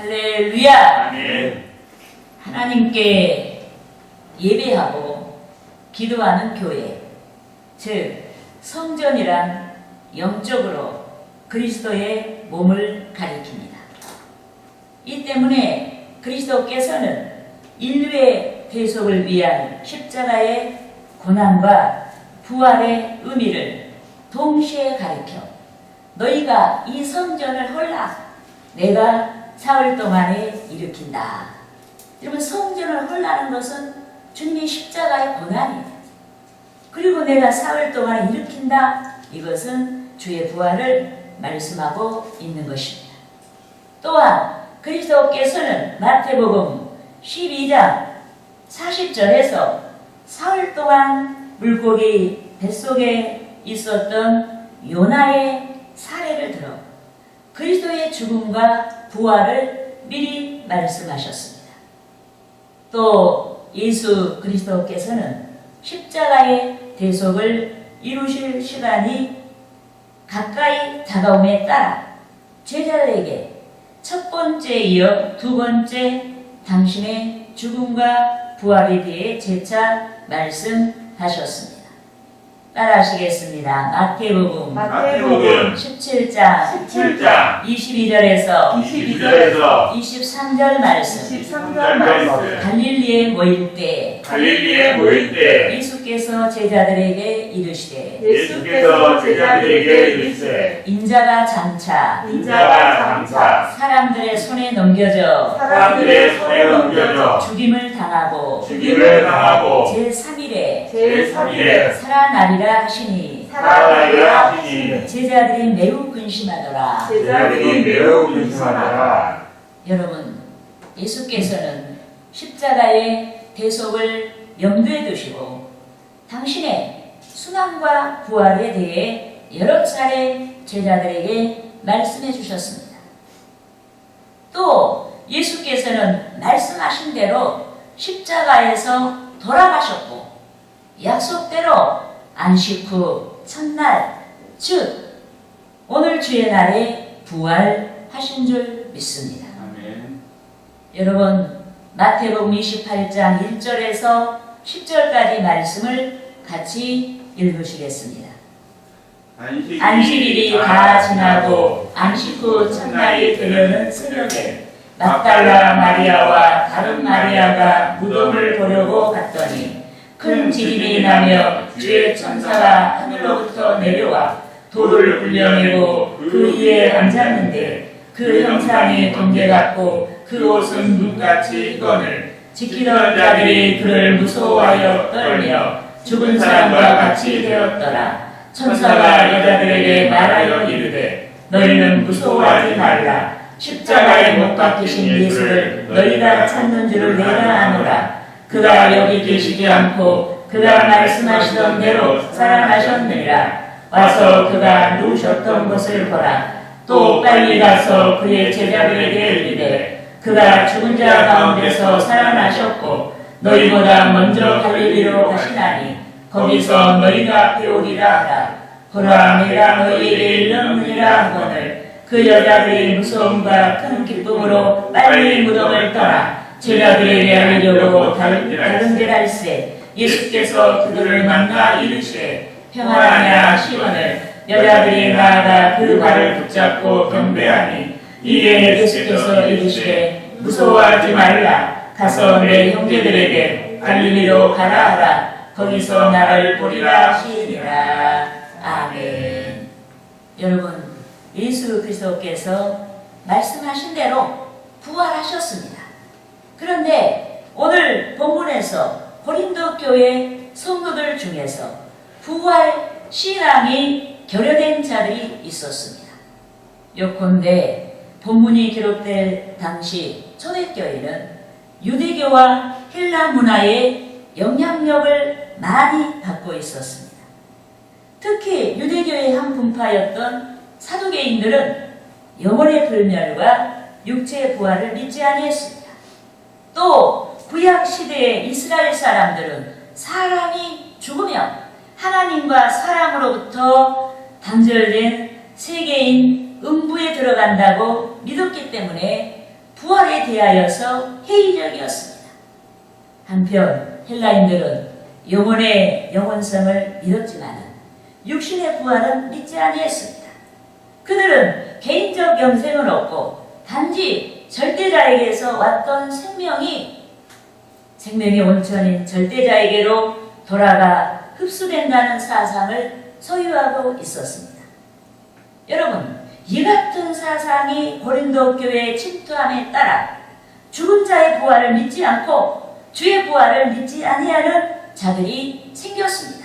할렐루야. 아멘. 하나님께 예배하고 기도하는 교회, 즉 성전이란 영적으로 그리스도의 몸을 가리킵니다. 이 때문에 그리스도께서는 인류의 대속을 위한 십자가의 고난과 부활의 의미를 동시에 가리켜 너희가 이 성전을 헐라 내가 사흘 동안에 일으킨다. 여러분, 성전을 헐라는 것은 주님의 십자가의 고난이에요. 그리고 내가 사흘 동안에 일으킨다. 이것은 주의 부활을 말씀하고 있는 것입니다. 또한 그리스도께서는 마태복음 12장 40절에서 사흘 동안 물고기 뱃속에 있었던 요나의 사례를 들어 그리스도의 죽음과 부활을 미리 말씀하셨습니다. 또 예수 그리스도께서는 십자가의 대속을 이루실 시간이 가까이 다가옴에 따라 제자들에게 첫 번째 이어 두 번째 당신의 죽음과 부활에 대해 재차 말씀하셨습니다. 따라하시겠습니다. 마태복음 17장 22절에서 23절 말씀. 갈릴리에 모일 때 예수께서 제자들에게 이르시되 인자가 장차 사람들의 손에 넘겨져 죽임을 당하고 제3일에 살아나리라 하시니 제자들이 매우 근심하더라. 여러분, 예수께서는 십자가의 대속을 염두에 두시고 당신의 순환과 부활에 대해 여러 차례 제자들에게 말씀해 주셨습니다. 또 예수께서는 말씀하신 대로 십자가에서 돌아가셨고 약속대로 안식 후 첫날, 즉 오늘 주의 날에 부활하신 줄 믿습니다. 아멘. 여러분, 마태복음 28장 1절에서 10절까지 말씀을 같이 읽으시겠습니다. 안식일이 다 지나고 안식 후 첫날이 되려는 새벽에 막달라 마리아와 다른 마리아가 무덤을 보려고 갔더니 큰 지진이 나며 주의 천사가 하늘로부터 내려와 돌을 굴려내고 그 위에 앉았는데 그 형상이 번개 같고 그 옷은 눈같이 익거늘 지키던 자들이 그를 무서워하여 떨며 죽은 사람과 같이 되었더라. 천사가 여자들에게 말하여 이르되 너희는 무서워하지 말라. 십자가에 못 박히신 예수를 너희가 찾는 줄을 내가 아노라. 그가 여기 계시지 않고 그가 말씀하시던 대로 살아나셨느니라. 와서 그가 누우셨던 것을 보라. 또 빨리 가서 그의 제자들에게 이르되 그가 죽은 자 가운데서 살아나셨고 너희보다 먼저 갈릴리로 가시나니 거기서 너희가 배우리라 하라. 보라, 내가 너희에게 이르느니라 하거늘 그 여자들이 무서움과 큰 기쁨으로 빨리 무덤을 떠나 제자들에게 알리려고 다른 데 갈새 예수께서 그들을 만나 이르시되 평안하냐 하시거늘 여자들이 나아가 그 발을 붙잡고 경배하니 이에 예수께서 이르시되 무서워하지 말라. 가서 내 형제들에게 갈릴리로 가라 하라. 거기서 나를 보리라 하시니라. 아멘. 여러분, 예수 그리스도께서 말씀하신 대로 부활하셨습니다. 그런데 오늘 본문에서 고린도 교회 성도들 중에서 부활 신앙이 결여된 자들이 있었습니다. 요컨대 본문이 기록될 당시 초대교회는 유대교와 헬라 문화의 영향력을 많이 받고 있었습니다. 특히 유대교의 한 분파였던 사두개인들은 영혼의 불멸과 육체의 부활을 믿지 아니했습니다. 또 구약 시대의 이스라엘 사람들은 사람이 죽으면 하나님과 사람으로부터 단절된 세계인 음부에 들어간다고 믿었기 때문에 부활에 대하여서 회의적이었습니다. 한편 헬라인들은 영혼의 영원성을 믿었지만 육신의 부활은 믿지 아니했습니다. 그들은 개인적 영생은 없고 단지 절대자에게서 왔던 생명의 원천인 절대자에게로 돌아가 흡수된다는 사상을 소유하고 있었습니다. 여러분, 이 같은 사상이 고린도 교회에 침투함에 따라 죽은 자의 부활을 믿지 않고 주의 부활을 믿지 아니하는 자들이 생겼습니다.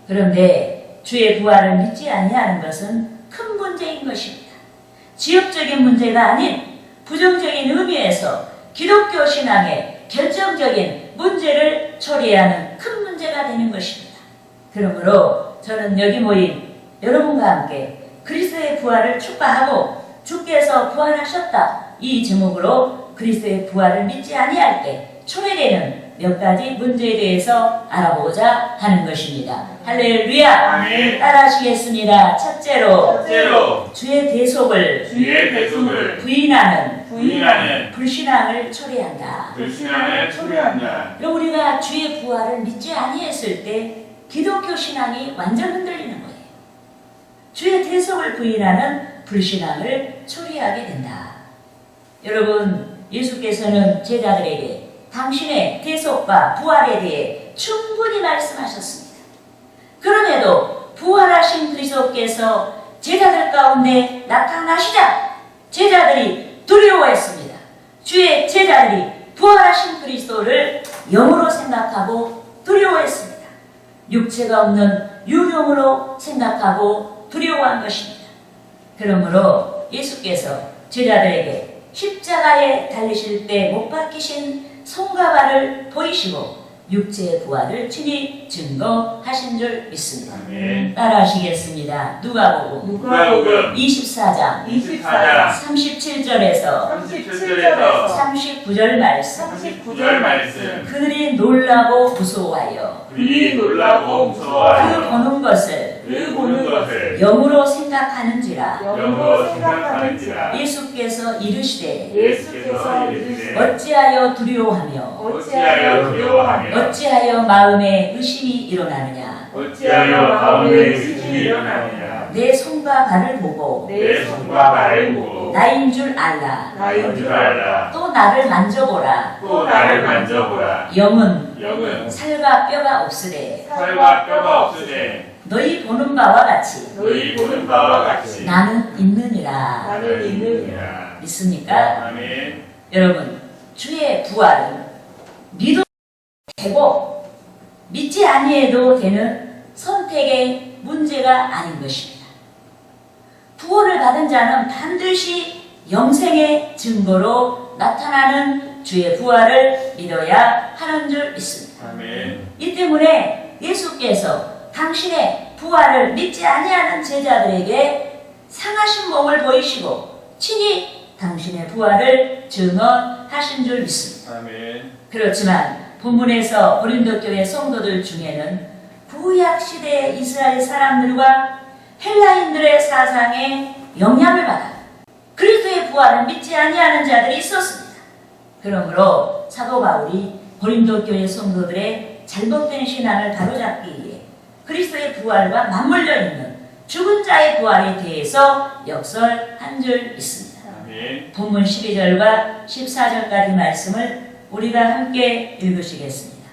그런데 주의 부활을 믿지 아니하는 것은 큰 문제인 것입니다. 지역적인 문제가 아닌 부정적인 의미에서 기독교 신앙의 결정적인 문제를 처리하는 큰 문제가 되는 것입니다. 그러므로 저는 여기 모인 여러분과 함께 그리스도의 부활을 축하하고 주께서 부활하셨다 이 제목으로 그리스도의 부활을 믿지 아니할 때 초래되는 몇 가지 문제에 대해서 알아보고자 하는 것입니다. 할렐루야! 아멘. 따라하시겠습니다. 첫째로 주의 대속을 부인하는 불신앙을 초래한다. 그럼 우리가 주의 부활을 믿지 아니했을 때 기독교 신앙이 완전 흔들리는 거예요. 주의 대속을 부인하는 불신앙을 초래하게 된다. 여러분, 예수께서는 제자들에게 당신의 대속과 부활에 대해 충분히 말씀하셨습니다. 그럼에도 부활하신 그리스도께서 제자들 가운데 나타나시자 제자들이 두려워했습니다. 주의 제자들이 부활하신 그리스도를 영으로 생각하고 두려워했습니다. 육체가 없는 유령으로 생각하고 두려워한 것입니다. 그러므로 예수께서 제자들에게 십자가에 달리실 때 못 박히신 손과 발을 보이시고 육체의 부활을 친히 증거하신 줄 믿습니다. 아멘. 따라하시겠습니다. 누가복음 24장 37절에서 39절 말씀. 그들이 놀라고 무서워하여 그 보는 것을 영으로 생각하는지라. 예수께서 이르시되 어찌하여 두려워하며 어찌하여 마음에 의심이 일어나느냐. 내 손과 발을 보고 나인 줄 알라. 또 나를 만져보라. 영은 살과 뼈가 없으되 너희 보는 바와 같이 나는 있느니라. 믿습니까? 아멘. 여러분, 주의 부활은 믿어도 되고 믿지 아니해도 되는 선택의 문제가 아닌 것입니다. 구원을 받은 자는 반드시 영생의 증거로 나타나는 주의 부활을 믿어야 하는 줄 믿습니다. 아멘. 이 때문에 예수께서 당신의 부활을 믿지 아니하는 제자들에게 상하신 몸을 보이시고 친히 당신의 부활을 증언하신 줄 믿습니다. 아멘. 그렇지만 본문에서 고린도 교회 성도들 중에는 구약 시대의 이스라엘 사람들과 헬라인들의 사상에 영향을 받아 그리스도의 부활을 믿지 아니하는 자들이 있었습니다. 그러므로 사도 바울이 고린도 교회 성도들의 잘못된 신앙을 바로잡기 위해 그리스도의 부활과 맞물려 있는 죽은 자의 부활에 대해서 역설한 줄 믿습니다. 아멘. 본문 12절과 14절까지 말씀을 우리가 함께 읽으시겠습니다.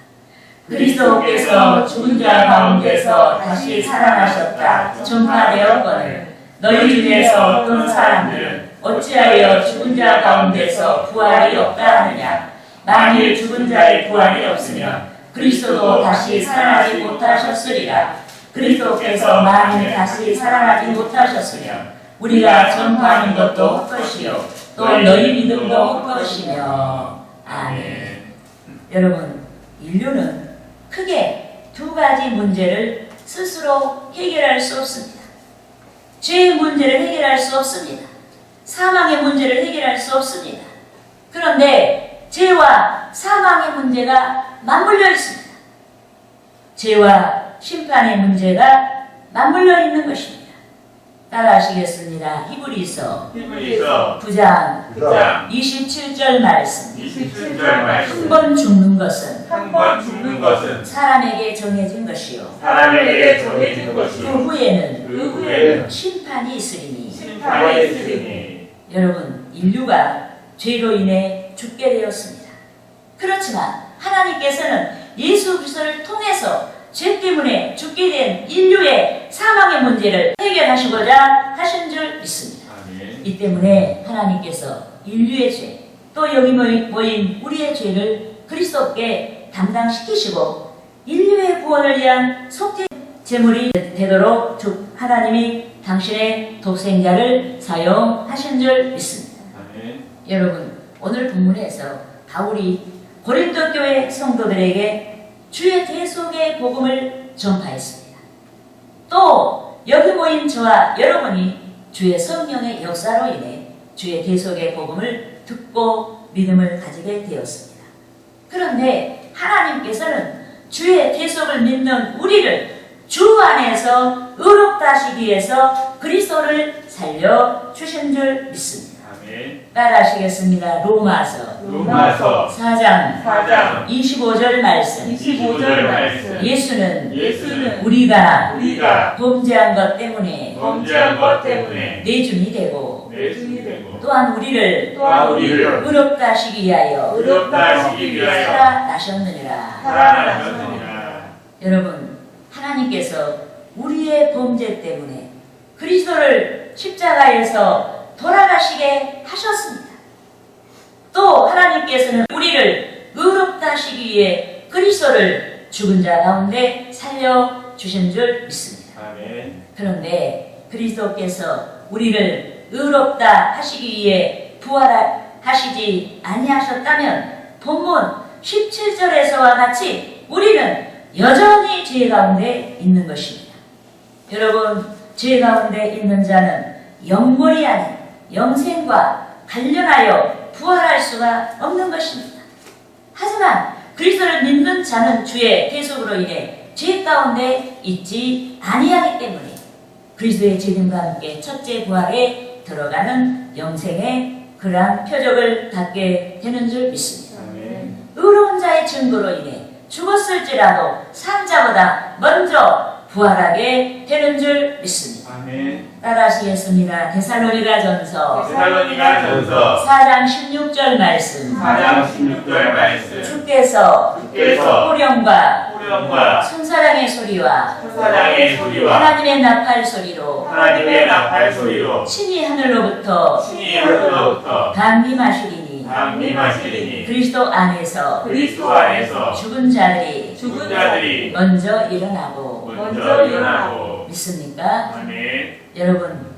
그리스도께서 죽은 자 가운데서 다시 살아나셨다 전파되었거늘 너희 중에서 어떤 사람들은 어찌하여 죽은 자 가운데서 부활이 없다 하느냐. 만일 죽은 자의 부활이 없으면 그리스도도 다시 살아나지 못하셨으리라. 그리스도께서 만일 다시 살아나지 못하셨으면 우리가 전파하는 것도 헛것이요 또 너희 믿음도 헛것이며. 아멘. 여러분, 인류는 크게 두 가지 문제를 스스로 해결할 수 없습니다. 죄의 문제를 해결할 수 없습니다. 사망의 문제를 해결할 수 없습니다. 그런데 죄와 사망의 문제가 맞물려 있습니다. 죄와 심판의 문제가 맞물려 있는 것입니다. 따라하시겠습니다. 히브리서 히브리서 9장 27절 말씀. 27절 말씀. 한 번 죽는 것은 한 번 죽는 것은 사람에게 정해진 것이요. 사람에게 정해진 것이요. 그 후에는 그 후에는 심판이 있으리니. 심판이 있으리니. 여러분, 인류가 죄로 인해 죽게 되었습니다. 그렇지만 하나님께서는 예수 그리스도를 통해서 죄 때문에 죽게 된 인류의 사망의 문제를 해결하시고자 하신 줄 믿습니다. 아멘. 이 때문에 하나님께서 인류의 죄, 또 여기 모인 우리의 죄를 그리스도께 담당시키시고 인류의 구원을 위한 속죄 제물이 되도록 하나님이 당신의 독생자를 사용하신 줄 믿습니다. 아멘. 여러분, 오늘 본문에서 바울이 고린도 교회 성도들에게 주의 대속의 복음을 전파했습니다. 또 여기 모인 저와 여러분이 주의 성령의 역사로 인해 주의 대속의 복음을 듣고 믿음을 가지게 되었습니다. 그런데 하나님께서는 주의 대속을 믿는 우리를 주 안에서 의롭다 하시기 위해서 그리스도를 살려주신 줄 믿습니다. 아멘. 따라하시겠습니다. 로마서 4장 25절 말씀. 25절 말씀. 예수는 우리가 범죄한 것 때문에 내준이 되고 또한 우리를 의롭다 하시기 위하여 살아나셨느니라. 여러분, 하나님께서 우리의 범죄 때문에 그리스도를 십자가에서 돌아가시게 하셨습니다. 또 하나님께서는 우리를 의롭다 하시기 위해 그리스도를 죽은 자 가운데 살려주신 줄 믿습니다. 아멘. 그런데 그리스도께서 우리를 의롭다 하시기 위해 부활하시지 아니하셨다면 본문 17절에서와 같이 우리는 여전히 죄 가운데 있는 것입니다. 여러분, 죄 가운데 있는 자는 영벌이 아닌 영생과 관련하여 부활할 수가 없는 것입니다. 하지만 그리스도를 믿는 자는 주의 대속으로 인해 죄 가운데 있지 아니하기 때문에 그리스도의 재림과 함께 첫째 부활에 들어가는 영생의 그러한 표적을 갖게 되는 줄 믿습니다. 아멘. 의로운 자의 증거로 인해 죽었을지라도 산 자보다 먼저 부활하게 되는 줄 믿습니다. 아멘. 따라하시겠습니다. 데살로니가전서 4장 16절 말씀. 4장 16절 말씀. 주께서 호령과 천사장의 소리와 하나님의 나팔 소리로 신이 하늘로부터 강림하시리니 그리스도 안에서 죽은 자들이 먼저 일어나고 믿습니까? 아멘. 여러분,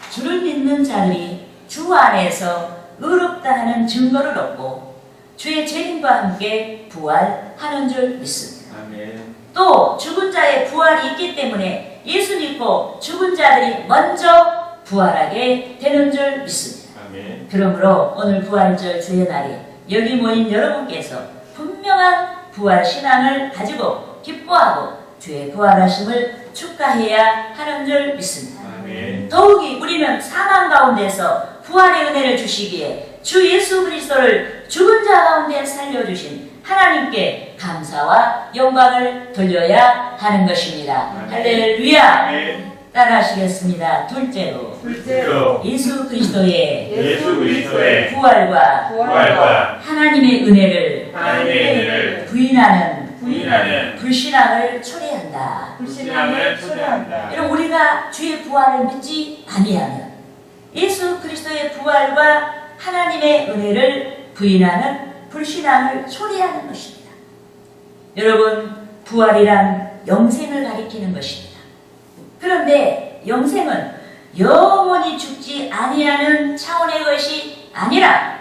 주를 믿는 자들이 주 안에서 의롭다 하는 증거를 얻고 주의 재림과 함께 부활하는 줄 믿습니다. 아멘. 또 죽은 자의 부활이 있기 때문에 예수 믿고 죽은 자들이 먼저 부활하게 되는 줄 믿습니다. 아멘. 그러므로 오늘 부활절 주의 날에 여기 모인 여러분께서 분명한 부활 신앙을 가지고 기뻐하고 주의 부활하심을 축하해야 하는 줄 믿습니다. 아멘. 더욱이 우리는 사망 가운데서 부활의 은혜를 주시기에 주 예수 그리스도를 죽은 자 가운데 살려주신 하나님께 감사와 영광을 돌려야 하는 것입니다. 아멘. 할렐루야. 아멘. 따라하시겠습니다. 둘째로 예수 그리스도의 부활과 하나님의 은혜를 부인하는 불신앙을 초래한다. 여러분, 우리가 주의 부활을 믿지 아니하면 예수 그리스도의 부활과 하나님의 은혜를 부인하는 불신앙을 초래하는 것입니다. 여러분, 부활이란 영생을 가리키는 것입니다. 그런데 영생은 영원히 죽지 아니하는 차원의 것이 아니라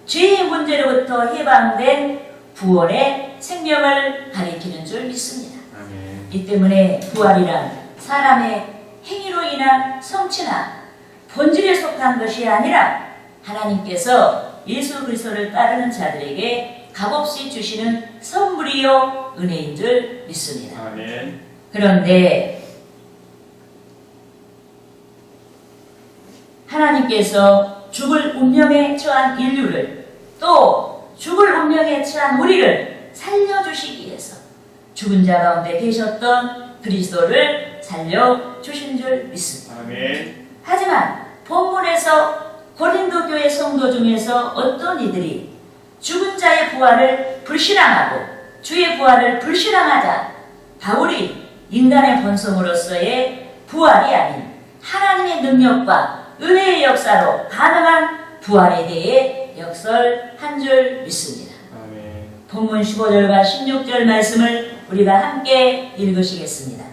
죄의 문제로부터 해방된 구원의 생명을 가리키는 줄 믿습니다. 아멘. 이 때문에 부활이란 사람의 행위로 인한 성취나 본질에 속한 것이 아니라 하나님께서 예수 그리스도를 따르는 자들에게 값없이 주시는 선물이요 은혜인 줄 믿습니다. 아멘. 그런데 하나님께서 죽을 운명에 처한 인류를 또 죽을 운명에 처한 우리를 살려주시기 위해서 죽은 자 가운데 계셨던 그리스도를 살려주신 줄 믿습니다. 아멘. 하지만 본문에서 고린도 교회 성도 중에서 어떤 이들이 죽은 자의 부활을 불신앙하고 주의 부활을 불신앙하자 바울이 인간의 본성으로서의 부활이 아닌 하나님의 능력과 은혜의 역사로 가능한 부활에 대해 역설한 줄 믿습니다. 아멘. 본문 15절과 16절 말씀을 우리가 함께 읽으시겠습니다.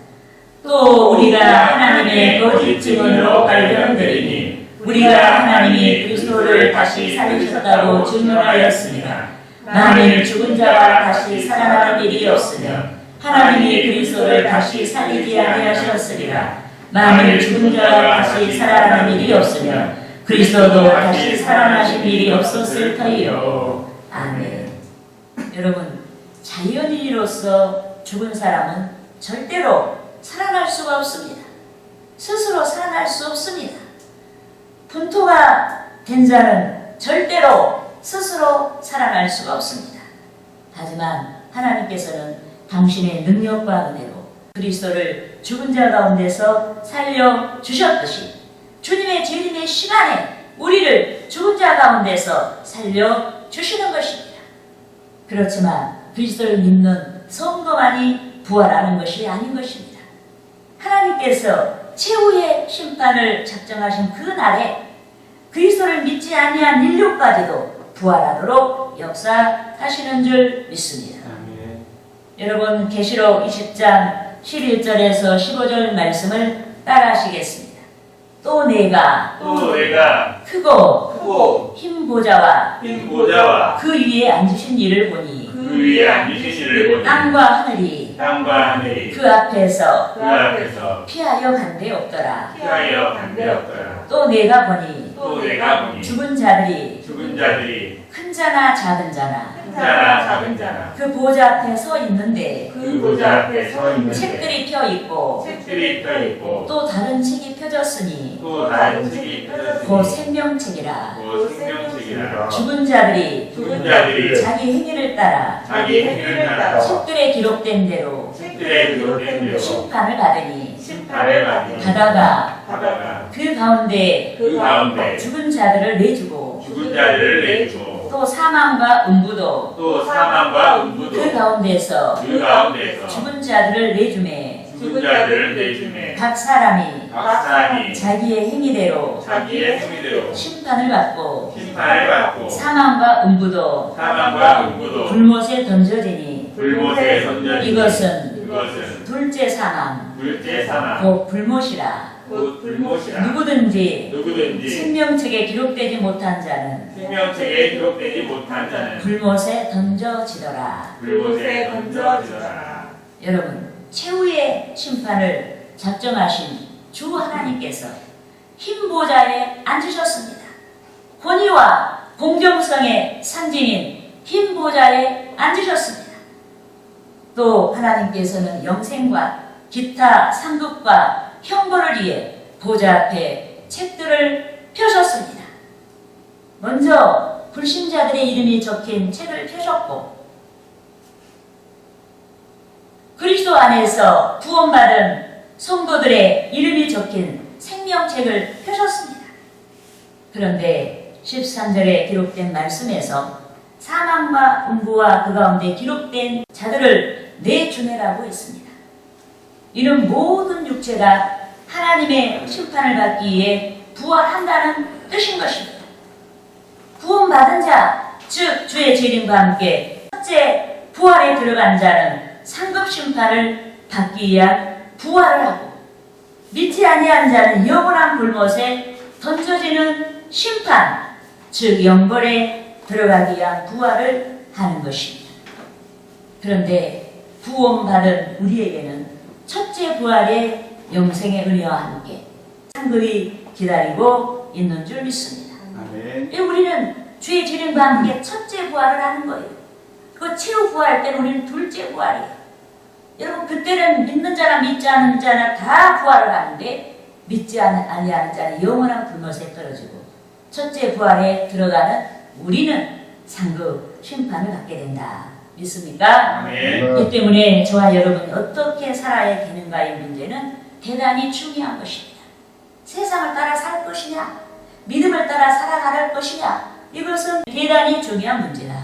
또 우리가 하나님의 거짓 증언으로 발견되리니 우리가 하나님이 그리스도를 다시 살리셨다고 증언하였습니다. 만일 죽은 자가 다시 살아나는 일이 없으면 하나님이 그리스도를 다시 살리지 아니하셨으리라. 만일 죽은 자가 다시 살아나는 일이 없으면 그리스도도 다시 살아나신 일이 없었을 터이요. 아멘. 여러분, 자연인으로서 죽은 사람은 절대로 살아날 수가 없습니다. 스스로 살아날 수 없습니다. 분토가 된 자는 절대로 스스로 살아날 수가 없습니다. 하지만 하나님께서는 당신의 능력과 은혜로 그리스도를 죽은 자 가운데서 살려주셨듯이 주님의 재림의 시간에 우리를 죽은 자 가운데서 살려주시는 것입니다. 그렇지만 그리스도를 믿는 성도만이 부활하는 것이 아닌 것입니다. 하나님께서 최후의 심판을 작정하신 그 날에 그리스도를 믿지 아니한 인류까지도 부활하도록 역사하시는 줄 믿습니다. 아멘. 여러분 계시록 20장 11절에서 15절 말씀을 따라하시겠습니다. 또 내가 크고 크고 흰 보좌와 흰 보좌와 그 위에 앉으신 이를 보니 그 위에 앉으신 이를 보니 땅과 하늘이 그 앞에서 앞에서 피하여 간데 없더라. 피하여 간되었더라. 또 내가 보니 또 내가 보니 죽은 자들이 죽은 자들이 큰 자나 작은 자나 큰 자나 작은 자나 그 보좌 앞에 서 있는데 그 보좌 앞에 서 있는데 책들이 펴 있고 책들이 펴 있고 또 다른 책이 펴졌으니 또 다른 책이 펴졌으니 곧 생명책이라. 곧 생명책이라. 죽은 자들이 죽은 자들이 자기 행위를 따라 자기 행위를 따라 책들에 기록된 대로 책들에 기록된 대로 심판을 받으니 심판을 받으니 가다가 그 가운데 죽은 자들을 내주고 죽은 자들을 내주고 또 사망과 음부도 또 사망과 음부도 그 가운데서 그 가운데서 죽은 자들을 내주매 죽은 자들을 내주매 각 사람이 각 사람이 자기의 행위대로 자기의 행위대로 심판을 받고 심판을 받고 사망과 음부도 불못에 던져지니 불못에 던져지니 이것은 그것은 둘째 사망 둘째 사망 곧 불못이라. 곧 불못이라. 누구든지 생명책에 기록되지 못한 자는 생명책에 기록되지 못한 자는 불못에 던져지더라. 불못에 던져지더라. 여러분, 최후의 심판을 작정하신 주 하나님께서 흰 보좌에 앉으셨습니다. 권위와 공정성의 상징인 흰 보좌에 앉으셨습니다. 또 하나님께서는 영생과 기타 상급과 형벌을 위해 보좌 앞에 책들을 펴셨습니다. 먼저 불신자들의 이름이 적힌 책을 펴셨고 그리스도 안에서 구원받은 성도들의 이름이 적힌 생명책을 펴셨습니다. 그런데 13절에 기록된 말씀에서 사망과 음부와 그 가운데 기록된 자들을 내주내라고 했습니다. 이는 모든 육체가 하나님의 심판을 받기 위해 부활한다는 뜻인 것입니다. 구원받은 자, 즉 주의 재림과 함께 첫째 부활에 들어간 자는 상급 심판을 받기 위한 부활을 하고 믿지 아니한 자는 영원한 불못에 던져지는 심판, 즉 영벌에 들어가기 위한 부활을 하는 것입니다. 그런데 구원받은 우리에게는 첫째 부활의 영생의 은혜와 함께 상급이 기다리고 있는 줄 믿습니다. 아멘. 우리는 주의 재림과 함께 첫째 부활을 하는 거예요. 그 최후 부활 때는 우리는 둘째 부활이에요. 여러분, 그때는 믿는 자나 믿지 않는 자나 다 부활을 하는데 믿지 아니하는 자는 영원한 불못에 떨어지고 첫째 부활에 들어가는 우리는 상급 심판을 받게 된다. 믿습니까? 아멘. 이 때문에 저와 여러분이 어떻게 살아야 되는가의 문제는 대단히 중요한 것입니다. 세상을 따라 살 것이냐, 믿음을 따라 살아갈 것이냐, 이것은 대단히 중요한 문제다.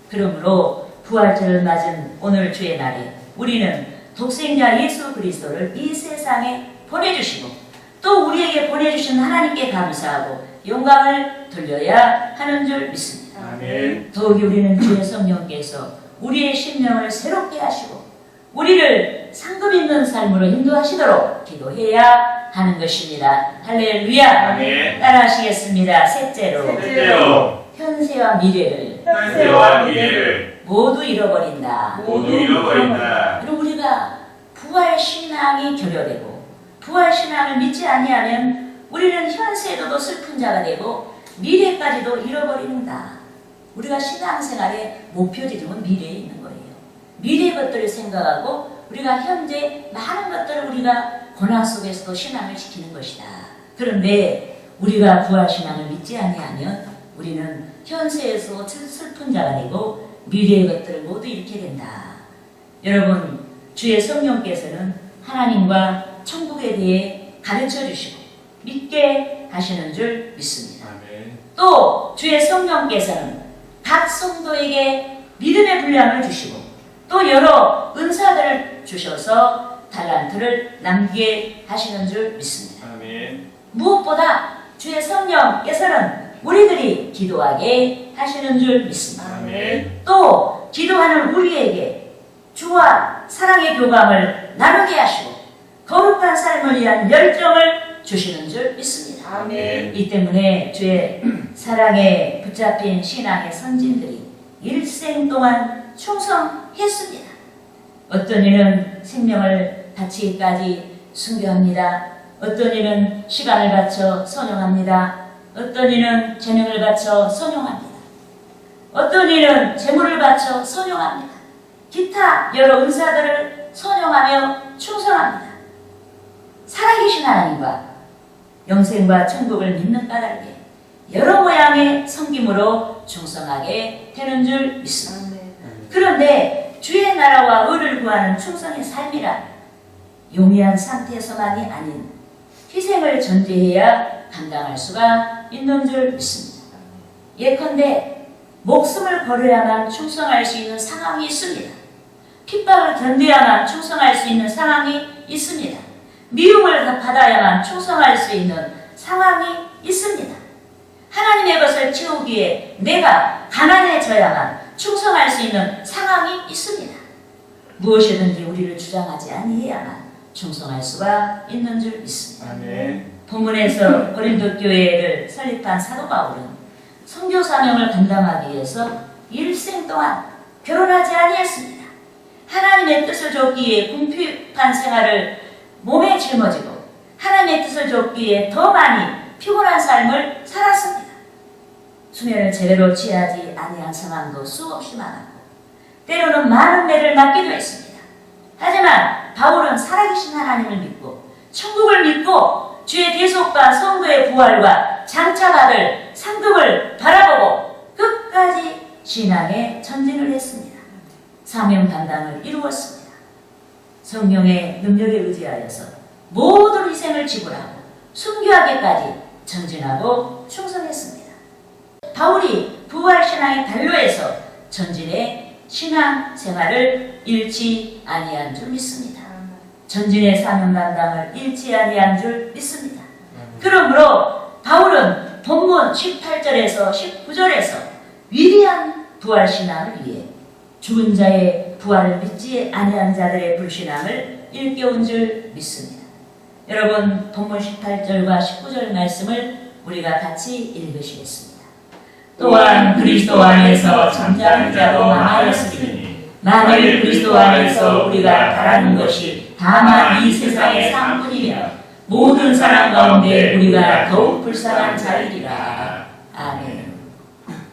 그러므로 부활절을 맞은 오늘 주의 날에 우리는 독생자 예수 그리스도를 이 세상에 보내주시고 또 우리에게 보내주신 하나님께 감사하고 영광을 돌려야 하는 줄 믿습니다. 아멘. 더욱이 우리는 주의 성령께서 우리의 심령을 새롭게 하시고 우리를 상급 있는 삶으로 인도하시도록 기도해야 하는 것입니다. 할렐루야. 아멘. 따라하시겠습니다. 셋째로 셋째로 현세와 미래를 현세와 미래를 모두 잃어버린다. 모두 잃어버린다. 그리고 우리가 부활 신앙이 결여되고 부활 신앙을 믿지 아니하면 우리는 현세에도 슬픈 자가 되고 미래까지도 잃어버린다. 우리가 신앙생활의 목표 지점은 미래에 있는 거예요. 미래의 것들을 생각하고 우리가 현재 많은 것들을 우리가 고난 속에서도 신앙을 지키는 것이다. 그런데 우리가 부활 신앙을 믿지 아니하면 우리는 현세에서 슬픈 자가 되고 미래의 것들을 모두 잃게 된다. 여러분, 주의 성령께서는 하나님과 천국에 대해 가르쳐 주시고 믿게 하시는 줄 믿습니다. 아멘. 또 주의 성령께서는 각 성도에게 믿음의 분량을 주시고 또 여러 은사들을 주셔서 달란트를 남기게 하시는 줄 믿습니다. 아멘. 무엇보다 주의 성령께서는 우리들이 기도하게 하시는 줄 믿습니다. 아멘. 또 기도하는 우리에게 주와 사랑의 교감을 나누게 하시고 거룩한 삶을 위한 열정을 주시는 줄 믿습니다. 아멘. 이 때문에 주의 사랑에 붙잡힌 신앙의 선진들이 일생 동안 충성했습니다. 어떤 이는 생명을 바치기까지 순교합니다. 어떤 이는 시간을 바쳐 선용합니다. 어떤 이는 재능을 바쳐 선용합니다. 어떤 이는 재물을 바쳐 선용합니다. 기타 여러 은사들을 선용하며 충성합니다. 살아계신 하나님과 영생과 천국을 믿는 까닭에 여러 모양의 섬김으로 충성하게 되는 줄 믿습니다. 그런데 주의 나라와 의를 구하는 충성의 삶이란 용이한 상태에서만이 아닌 희생을 전제해야 감당할 수가 있는 줄 믿습니다. 예컨대 목숨을 걸어야만 충성할 수 있는 상황이 있습니다. 핍박을 견뎌야만 충성할 수 있는 상황이 있습니다. 미움을 받아야만 충성할 수 있는 상황이 있습니다. 하나님의 것을 채우기에 내가 가난해져야만 충성할 수 있는 상황이 있습니다. 무엇이든지 우리를 주장하지 아니해야만 충성할 수가 있는 줄 믿습니다. 아멘. 본문에서 고린도 교회를 설립한 사도 바울은 선교 사명을 감당하기 위해서 일생 동안 결혼하지 아니했습니다. 하나님의 뜻을 좇기에 궁핍한 생활을 몸에 짊어지고 하나님의 뜻을 좇기에 더 많이 피곤한 삶을 살았습니다. 수면을 제대로 취하지 아니한 상황도 수없이 많았고 때로는 많은 매를 맞기도 했습니다. 하지만 바울은 살아계신 하나님을 믿고 천국을 믿고 주의 대속과 성도의 부활과 장차받을 상급을 바라보고 끝까지 신앙에 전진을 했습니다. 사명 감당을 이루었습니다. 성령의 능력에 의지하여서 모든 희생을 지불하고 순교하기까지 전진하고 충성했습니다. 바울이 부활신앙의 단로에서 전진의 신앙 생활을 잃지 아니한 줄 믿습니다. 전진의 사명 감당을 잃지 아니한 줄 믿습니다. 그러므로 바울은 본문 18절에서 19절에서 위대한 부활신앙을 위해 죽은 자의 부활을 믿지 아니한 자들의 불신앙을 일깨운 줄 믿습니다. 여러분, 본문 18절과 19절 말씀을 우리가 같이 읽으시겠습니다. 또한 그리스도 안에서 잠자는 자도 많아졌으니 만일 그리스도 안에서 우리가 바라는 것이 다만 이 세상의 삶뿐이며 모든 사람 가운데 우리가 더욱 불쌍한 자이리라. 아멘.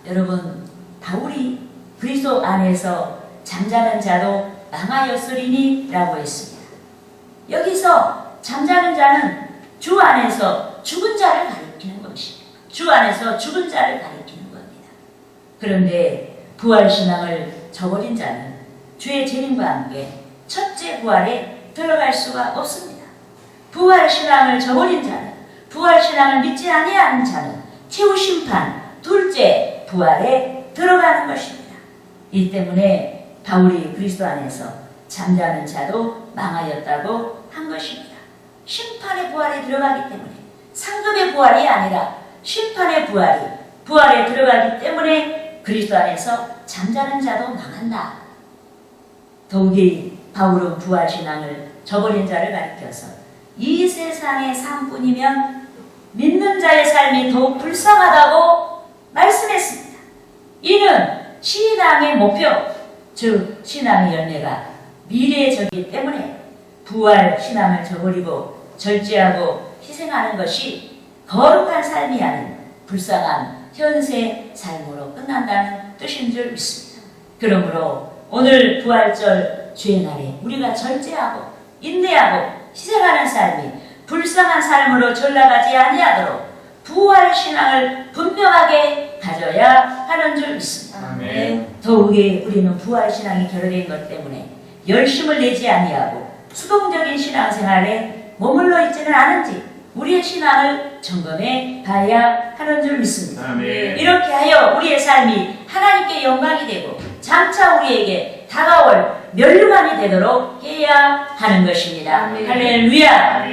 여러분, 바울이 그리스도 안에서 잠자는 자도 망하였으리니 라고 했습니다. 여기서 잠자는 자는 주 안에서 죽은 자를 가리키는 것입니다. 주 안에서 죽은 자를 가리키는 겁니다. 그런데 부활신앙을 저버린 자는 주의 재림과 함께 첫째 부활에 들어갈 수가 없습니다. 부활신앙을 저버린 자는, 부활신앙을 믿지 아니하는 자는 최후 심판, 둘째 부활에 들어가는 것입니다. 이 때문에 바울이 그리스도 안에서 잠자는 자도 망하였다고 한 것입니다. 심판의 부활에 들어가기 때문에, 상급의 부활이 아니라 심판의 부활에 들어가기 때문에 그리스도 안에서 잠자는 자도 망한다. 더욱이 바울은 부활신앙을 저버린 자를 가리켜서 이 세상의 삶뿐이면 믿는 자의 삶이 더욱 불쌍하다고 말씀했습니다. 이는 신앙의 목표, 즉 신앙의 열매가 미래적이기 때문에 부활신앙을 저버리고 절제하고 희생하는 것이 거룩한 삶이 아닌 불쌍한 현세 삶으로 끝난다는 뜻인 줄 믿습니다. 그러므로 오늘 부활절 주의 날에 우리가 절제하고 인내하고 희생하는 삶이 불쌍한 삶으로 전락하지 아니하도록 부활신앙을 분명하게 가져야 하는 줄 믿습니다. 아멘. 더욱이 우리는 부활신앙이 결여된 것 때문에 열심을 내지 아니하고 수동적인 신앙생활에 머물러 있지는 않은지 우리의 신앙을 점검해 봐야 하는 줄 믿습니다. 아멘. 이렇게 하여 우리의 삶이 하나님께 영광이 되고 장차 우리에게 다가올 멸류관이 되도록 해야 하는 것입니다. 아멘. 할렐루야.